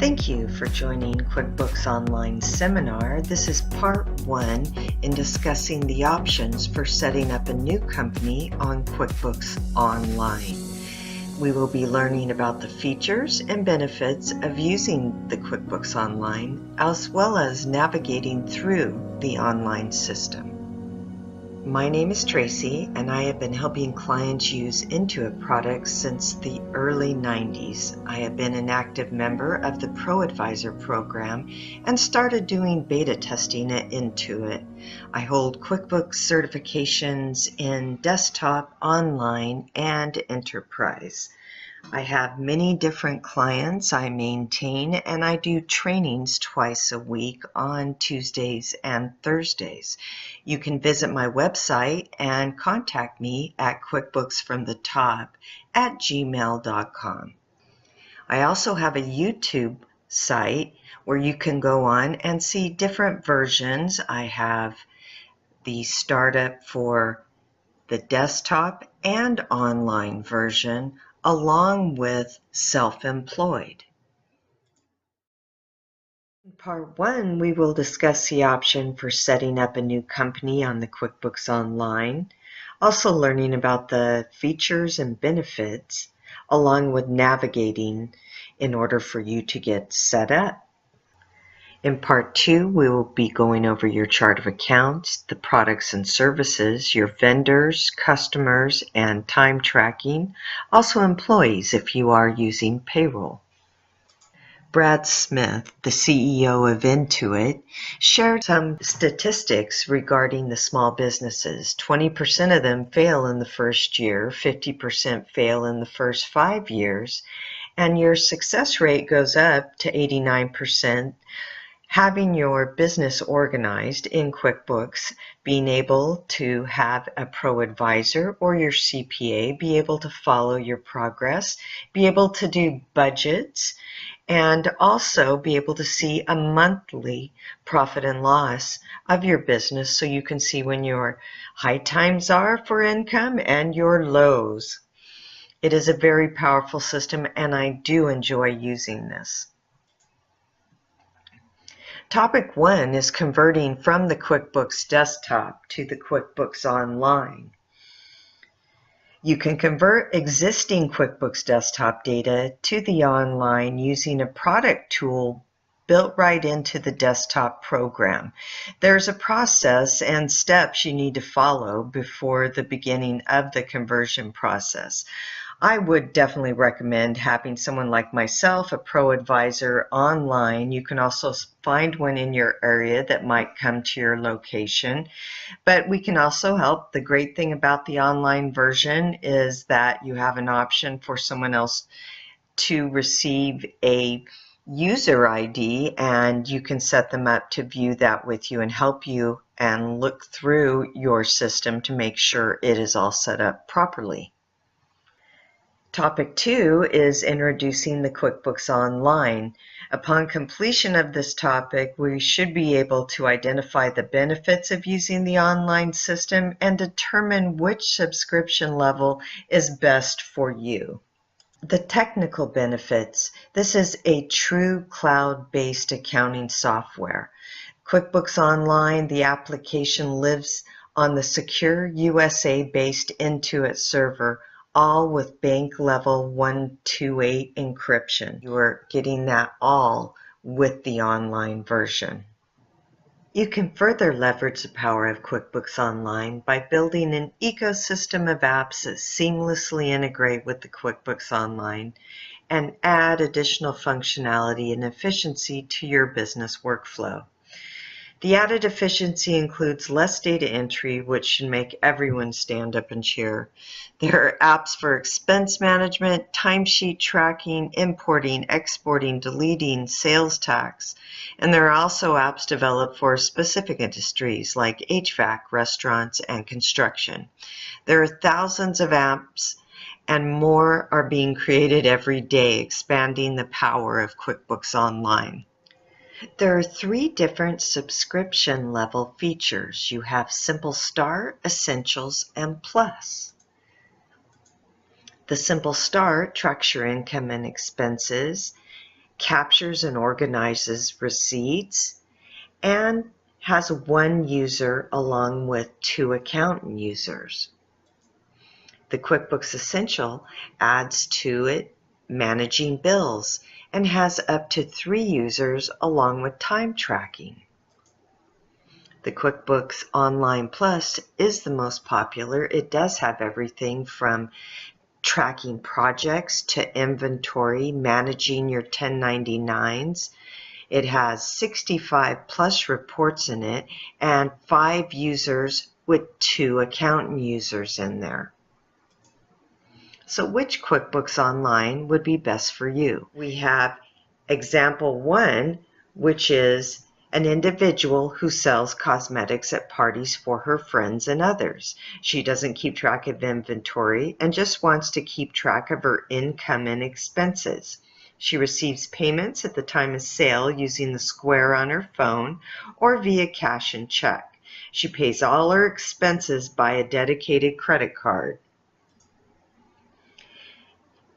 Thank you for joining QuickBooks Online Seminar. This is part 1 in discussing the options for setting up a new company on QuickBooks Online. We will be learning about the features and benefits of using the QuickBooks Online, as well as navigating through the online system. My name is Tracy, and I have been helping clients use Intuit products since the early 90s. I have been an active member of the ProAdvisor program and started doing beta testing at Intuit. I hold QuickBooks certifications in desktop, online, and enterprise. I have many different clients I maintain, and I do trainings twice a week on Tuesdays and Thursdays. You can visit my website and contact me at quickbooksfromthetop@gmail.com. I also have a YouTube site where you can go on and see different versions. I have the startup for the desktop and online version, along with self-employed. In part 1, we will discuss the option for setting up a new company on the QuickBooks Online, also learning about the features and benefits, along with navigating in order for you to get set up. In part 2, we will be going over your chart of accounts, the products and services, your vendors, customers, and time tracking, also employees if you are using payroll. Brad Smith, the CEO of Intuit, shared some statistics regarding the small businesses. 20% of them fail in the first year, 50% fail in the first 5 years, and your success rate goes up to 89%. Having your business organized in QuickBooks, being able to have a ProAdvisor or your CPA be able to follow your progress, be able to do budgets, and also be able to see a monthly profit and loss of your business so you can see when your high times are for income and your lows. It is a very powerful system, and I do enjoy using this. Topic 1 is converting from the QuickBooks Desktop to the QuickBooks Online. You can convert existing QuickBooks Desktop data to the online using a product tool built right into the desktop program. There's a process and steps you need to follow before the beginning of the conversion process. I would definitely recommend having someone like myself, a ProAdvisor online. You can also find one in your area that might come to your location. But we can also help. The great thing about the online version is that you have an option for someone else to receive a user ID, and you can set them up to view that with you and help you and look through your system to make sure it is all set up properly. Topic 2 is introducing the QuickBooks Online. Upon completion of this topic, we should be able to identify the benefits of using the online system and determine which subscription level is best for you. The technical benefits. This is a true cloud-based accounting software. QuickBooks Online, the application lives on the secure USA-based Intuit server, all with bank level 128 encryption. You are getting that all with the online version. You can further leverage the power of QuickBooks Online by building an ecosystem of apps that seamlessly integrate with the QuickBooks Online and add additional functionality and efficiency to your business workflow. The added efficiency includes less data entry, which should make everyone stand up and cheer. There are apps for expense management, timesheet tracking, importing, exporting, deleting, sales tax, and there are also apps developed for specific industries like HVAC, restaurants, and construction. There are thousands of apps, and more are being created every day, expanding the power of QuickBooks Online. There are 3 different subscription level features. You have Simple Start, Essentials, and Plus. The Simple Start tracks your income and expenses, captures and organizes receipts, and has one user along with 2 accountant users. The QuickBooks Essential adds to it managing bills and has up to 3 users along with time tracking. The QuickBooks Online Plus is the most popular. It does have everything from tracking projects to inventory, managing your 1099s. It has 65 plus reports in it and 5 users with 2 accountant users in there. So which QuickBooks Online would be best for you? We have example 1, which is an individual who sells cosmetics at parties for her friends and others. She doesn't keep track of inventory and just wants to keep track of her income and expenses. She receives payments at the time of sale using the square on her phone or via cash and check. She pays all her expenses by a dedicated credit card.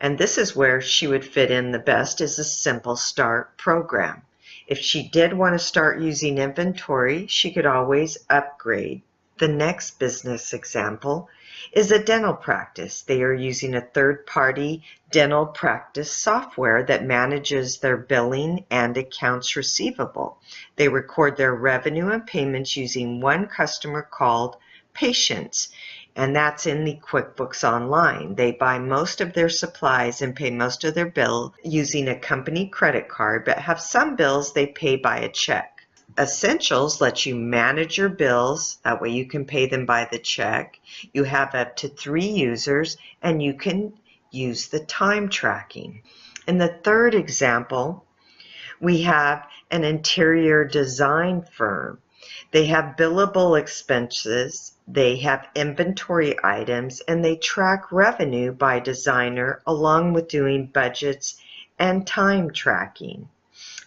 And this is where she would fit in the best, is a simple start program. If she did want to start using inventory, she could always upgrade. The next business example is a dental practice. They are using a third-party dental practice software that manages their billing and accounts receivable. They record their revenue and payments using one customer called patients, and that's in the QuickBooks Online. They buy most of their supplies and pay most of their bill using a company credit card, but have some bills they pay by a check. Essentials lets you manage your bills. That way you can pay them by the check. You have up to 3 users, and you can use the time tracking. In the third example, we have an interior design firm. They have billable expenses, they have inventory items, and they track revenue by designer along with doing budgets and time tracking.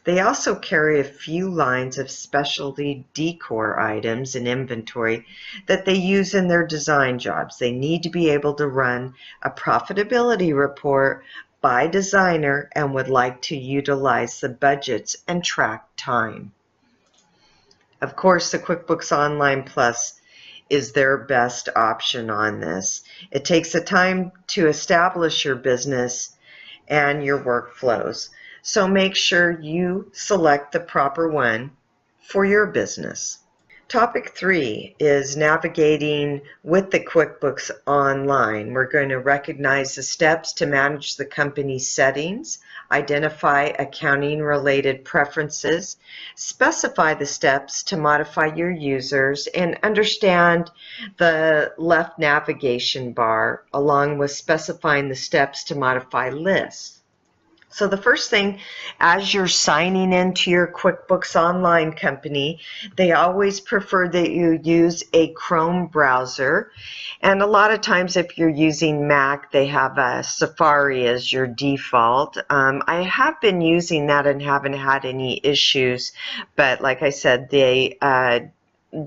They also carry a few lines of specialty decor items in inventory that they use in their design jobs. They need to be able to run a profitability report by designer and would like to utilize the budgets and track time. Of course, the QuickBooks Online Plus is their best option on this. It takes the time to establish your business and your workflows, so make sure you select the proper one for your business. Topic 3 is navigating with the QuickBooks Online. We're going to recognize the steps to manage the company's settings, identify accounting-related preferences, specify the steps to modify your users, and understand the left navigation bar, along with specifying the steps to modify lists. So the first thing, as you're signing into your QuickBooks Online company, they always prefer that you use a Chrome browser. And a lot of times if you're using Mac, they have a Safari as your default. I have been using that and haven't had any issues, but like I said, they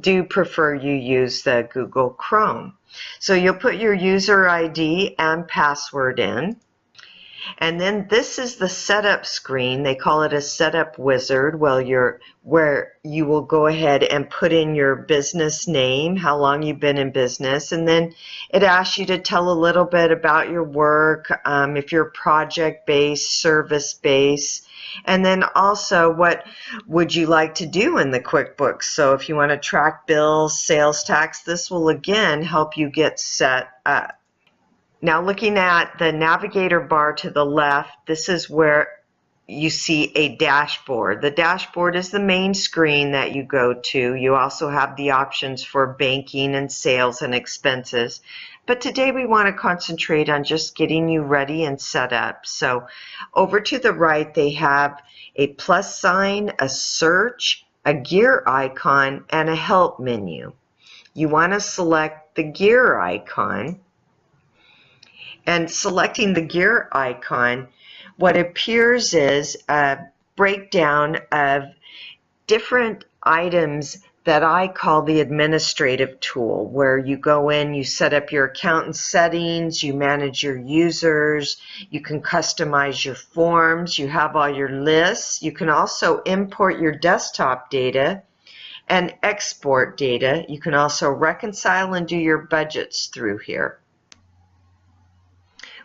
do prefer you use the Google Chrome. So you'll put your user ID and password in. And then this is the setup screen. They call it a setup wizard. Well, where you will go ahead and put in your business name, how long you've been in business, and then it asks you to tell a little bit about your work, if you're project-based, service-based, and then also what would you like to do in the QuickBooks. So if you want to track bills, sales tax, this will again help you get set up. Now looking at the navigator bar to the left, this is where you see a dashboard. The dashboard is the main screen that you go to. You also have the options for banking and sales and expenses. But today we want to concentrate on just getting you ready and set up. So over to the right, they have a plus sign, a search, a gear icon, and a help menu. You want to select the gear icon. And selecting the gear icon, what appears is a breakdown of different items that I call the administrative tool, where you go in, you set up your accountant settings, you manage your users, you can customize your forms, you have all your lists. You can also import your desktop data and export data. You can also reconcile and do your budgets through here.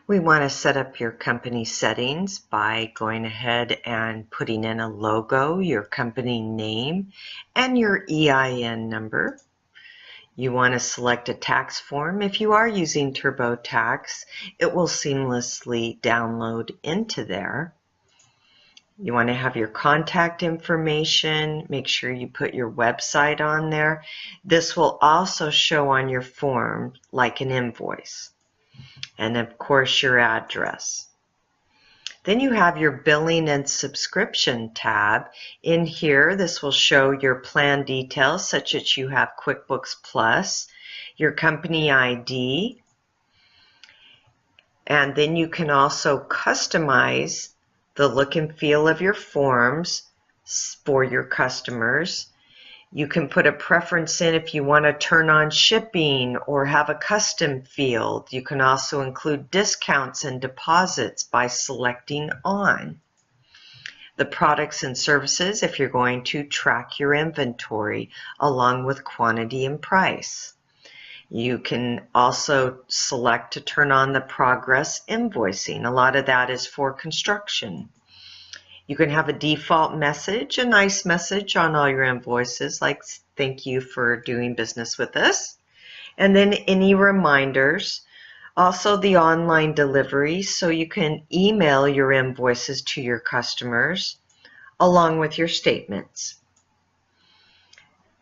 We want to set up your company settings by going ahead and putting in a logo, your company name, and your EIN number. You want to select a tax form. If you are using TurboTax, it will seamlessly download into there. You want to have your contact information. Make sure you put your website on there. This will also show on your form like an invoice. And of course your address. Then you have your billing and subscription tab. In here, this will show your plan details, such as you have QuickBooks Plus, your company ID, and then you can also customize the look and feel of your forms for your customers. You can put a preference in if you want to turn on shipping or have a custom field. You can also include discounts and deposits by selecting on. The products and services if you're going to track your inventory along with quantity and price. You can also select to turn on the progress invoicing. A lot of that is for construction. You can have a default message, a nice message on all your invoices, like thank you for doing business with us. And then any reminders. Also the online delivery, so you can email your invoices to your customers along with your statements.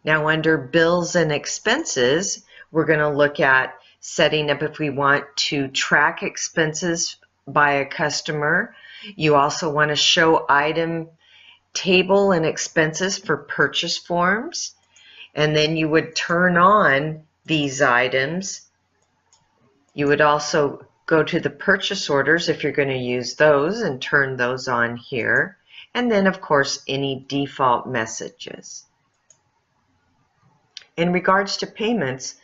Now under bills and expenses, we're going to look at setting up if we want to track expenses by a customer. You also want to show item table and expenses for purchase forms. And then you would turn on these items. You would also go to the purchase orders if you're going to use those and turn those on here. And then of course any default messages. In regards to payments,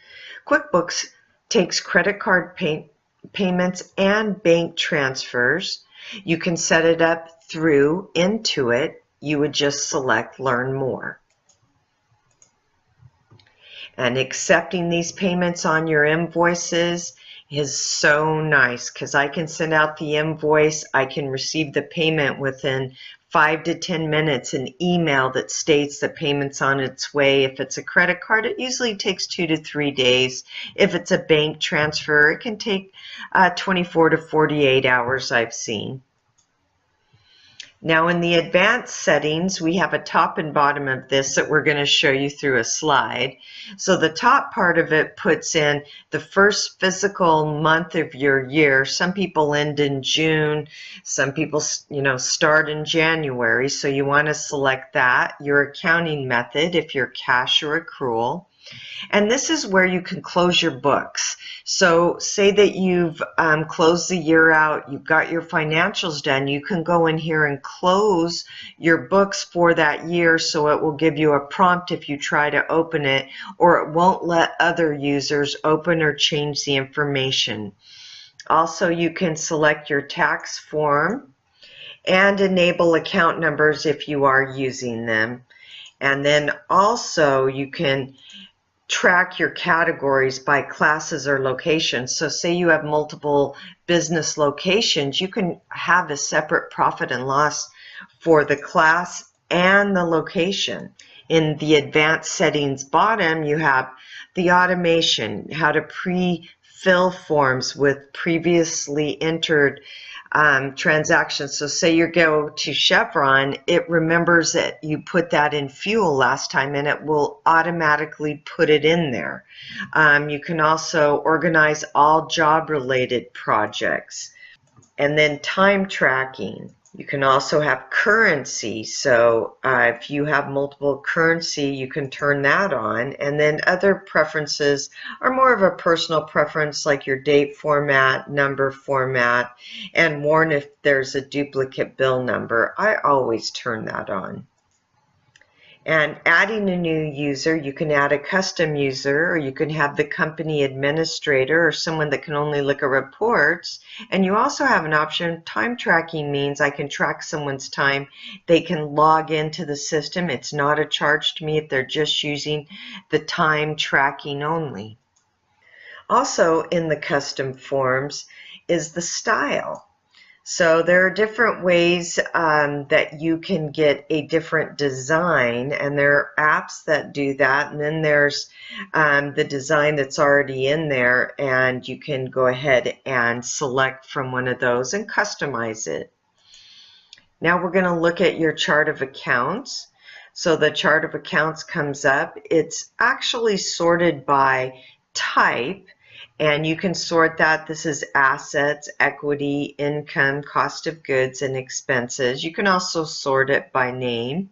QuickBooks takes credit card payments and bank transfers. You can set it up through Intuit. You would just select Learn More. And accepting these payments on your invoices is so nice because I can send out the invoice, I can receive the payment within 5 to 10 minutes, an email that states the payment's on its way. If it's a credit card, it usually takes 2 to 3 days. If it's a bank transfer, it can take 24 to 48 hours, I've seen. Now in the advanced settings, we have a top and bottom of this that we're going to show you through a slide. So the top part of it puts in the first physical month of your year. Some people end in June, some people start in January, so you want to select that. Your accounting method if you're cash or accrual. And this is where you can close your books. So say that you've closed the year out, you've got your financials done, you can go in here and close your books for that year, so it will give you a prompt if you try to open it, or it won't let other users open or change the information. Also, you can select your tax form and enable account numbers if you are using them. And then also you can track your categories by classes or locations. So say you have multiple business locations, you can have a separate profit and loss for the class and the location. In the advanced settings bottom, you have the automation, how to pre-fill forms with previously entered transactions. So say you go to Chevron, it remembers that you put that in fuel last time and it will automatically put it in there. You can also organize all job related projects. And then time tracking. You can also have currency. So if you have multiple currency, you can turn that on. And then other preferences are more of a personal preference, like your date format, number format, and warn if there's a duplicate bill number. I always turn that on. And adding a new user, you can add a custom user, or you can have the company administrator or someone that can only look at reports. And you also have an option. Time tracking means I can track someone's time. They can log into the system. It's not a charge to me if they're just using the time tracking only. Also in the custom forms is the style. So there are different ways that you can get a different design, and there are apps that do that, and then there's the design that's already in there, and you can go ahead and select from one of those and customize it. Now we're going to look at your chart of accounts. So the chart of accounts comes up. It's actually sorted by type, and you can sort that. This is assets, equity, income, cost of goods, and expenses. You can also sort it by name.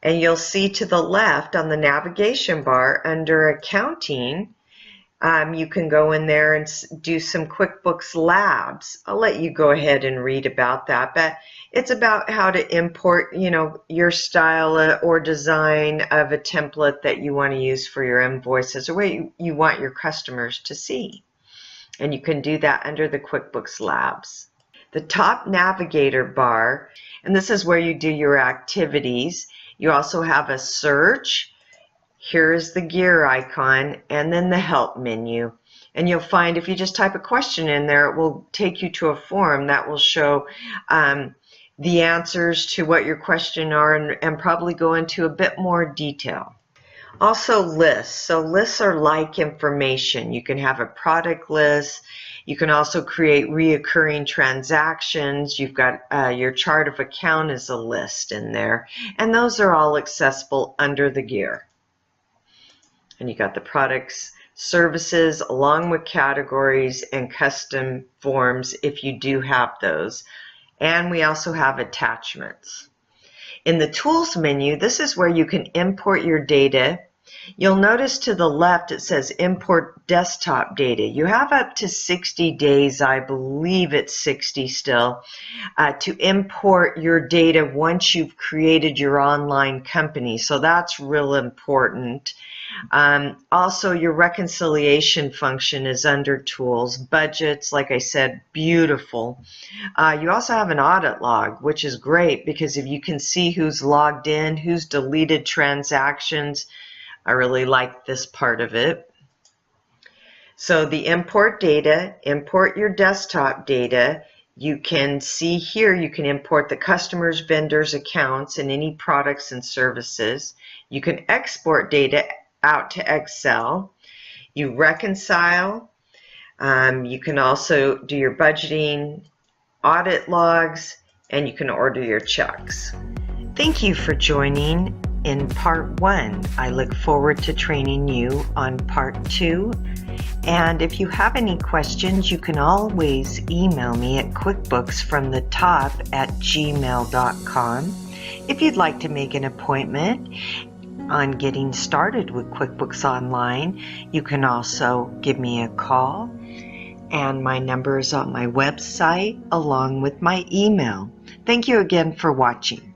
And you'll see to the left on the navigation bar under accounting, you can go in there and do some QuickBooks Labs. I'll let you go ahead and read about that, but it's about how to import, your style or design of a template that you want to use for your invoices or what you want your customers to see. And you can do that under the QuickBooks Labs. The top navigator bar, and this is where you do your activities. You also have a search. Here's the gear icon, and then the help menu. And you'll find if you just type a question in there, it will take you to a form that will show the answers to what your question are, and probably go into a bit more detail. Also lists. So lists are like information. You can have a product list. You can also create reoccurring transactions. You've got your chart of account is a list in there. And those are all accessible under the gear. And you got the products, services, along with categories and custom forms if you do have those. And we also have attachments. In the Tools menu, this is where you can import your data. You'll notice to the left it says Import Desktop Data. You have up to 60 days, I believe it's 60 still, to import your data once you've created your online company. So that's real important. Also, your reconciliation function is under Tools. Budgets, like I said, beautiful. You also have an audit log, which is great because if you can see who's logged in, who's deleted transactions. I really like this part of it. So the import data, import your desktop data. You can see here you can import the customers, vendors, accounts, and any products and services. You can export data out to Excel. You reconcile. You can also do your budgeting, audit logs, and you can order your checks. Thank you for joining in part 1. I look forward to training you on part 2. And if you have any questions, you can always email me at quickbooksfromthetop@gmail.com. If you'd like to make an appointment on getting started with QuickBooks Online, you can also give me a call. And my number is on my website along with my email. Thank you again for watching.